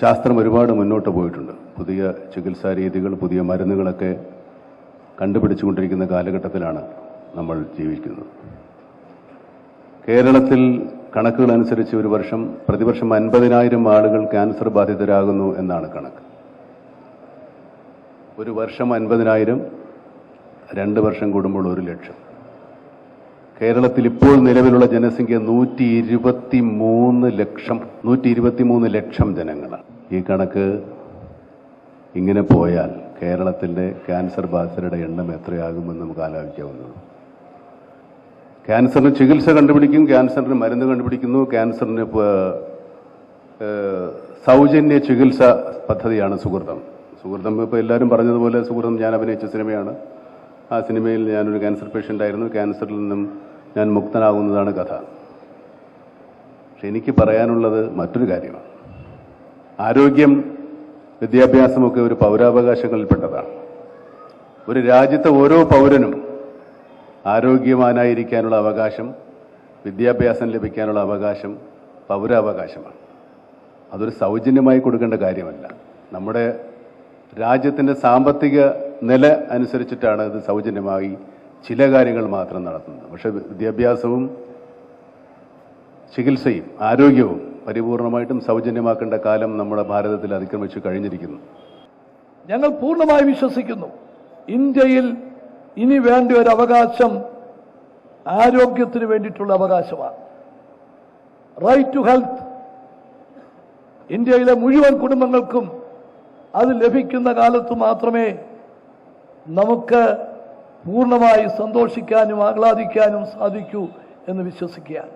ശാസ്ത്രം ഒരുപാട് മുന്നോട്ട് പോയിട്ടുണ്ട്. പുതിയ ചികിത്സാ രീതികൾ, പുതിയ മരുന്നുകളൊക്കെ കണ്ടുപിടിച്ചുകൊണ്ടിരിക്കുന്ന കാലഘട്ടത്തിലാണ് നമ്മൾ ജീവിക്കുന്നത്. കേരളത്തിൽ കണക്കുകൾ അനുസരിച്ച് പ്രതിവർഷം 50,000 ആളുകൾ ക്യാൻസർ ബാധിതരാകുന്നു എന്നാണ് കണക്ക്. ഒരു വർഷം 50,000, 2 വർഷം കൂടുമ്പോൾ 1,00,000. കേരളത്തിൽ ഇപ്പോൾ നിലവിലുള്ള ജനസംഖ്യ 123 ലക്ഷം ജനങ്ങളാണ്. ഈ കണക്ക് ഇങ്ങനെ പോയാൽ കേരളത്തിൻ്റെ ക്യാൻസർ ബാധിതരുടെ എണ്ണം എത്രയാകുമെന്ന് നമുക്ക് ആലോചിക്കാവുന്നതാണ്. ക്യാൻസറിന് ചികിത്സ കണ്ടുപിടിക്കും, ക്യാൻസറിന് മരുന്ന് കണ്ടുപിടിക്കുന്നു, ക്യാൻസറിന് സൗജന്യ ചികിത്സ പദ്ധതിയാണ് സുഹൃതം. ഇപ്പോൾ എല്ലാവരും പറഞ്ഞതുപോലെ സുഹൃതം ഞാൻ അഭിനയിച്ച സിനിമയാണ്. ആ സിനിമയിൽ ഞാനൊരു ക്യാൻസർ പേഷ്യൻ്റ് ആയിരുന്നു. ക്യാൻസറിൽ നിന്നും ഞാൻ മുക്തനാകുന്നതാണ് കഥ. പക്ഷെ എനിക്ക് പറയാനുള്ളത് മറ്റൊരു കാര്യമാണ്. ആരോഗ്യം, വിദ്യാഭ്യാസമൊക്കെ ഒരു പൗരാവകാശങ്ങളിൽപ്പെട്ടതാണ്. ഒരു രാജ്യത്തെ ഓരോ പൗരനും ആരോഗ്യവാനായിരിക്കാനുള്ള അവകാശം, വിദ്യാഭ്യാസം ലഭിക്കാനുള്ള അവകാശം പൗരാവകാശമാണ്. അതൊരു സൗജന്യമായി കൊടുക്കേണ്ട കാര്യമല്ല. നമ്മുടെ രാജ്യത്തിൻ്റെ സാമ്പത്തിക നില അനുസരിച്ചിട്ടാണ് ഇത് സൗജന്യമായി ചില കാര്യങ്ങൾ മാത്രം നടത്തുന്നത്. പക്ഷേ വിദ്യാഭ്യാസവും ചികിത്സയും ആരോഗ്യവും പരിപൂർണമായിട്ടും സൗജന്യമാക്കേണ്ട കാലം നമ്മുടെ ഭാരതത്തിൽ അതിക്രമിച്ചു കഴിഞ്ഞിരിക്കുന്നു. ഞങ്ങൾ പൂർണ്ണമായി വിശ്വസിക്കുന്നു, ഇന്ത്യയിൽ ഇനി വേണ്ട ഒരു അവകാശം ആരോഗ്യത്തിന് വേണ്ടിയിട്ടുള്ള അവകാശമാണ്. Right to health. ഇന്ത്യയിലെ മുഴുവൻ കുടുംബങ്ങൾക്കും അത് ലഭിക്കുന്ന കാലത്ത് മാത്രമേ നമുക്ക് പൂർണ്ണമായി സന്തോഷിക്കാനും ആഹ്ലാദിക്കാനും സാധിക്കൂ എന്ന് വിശ്വസിക്കുകയാണ്.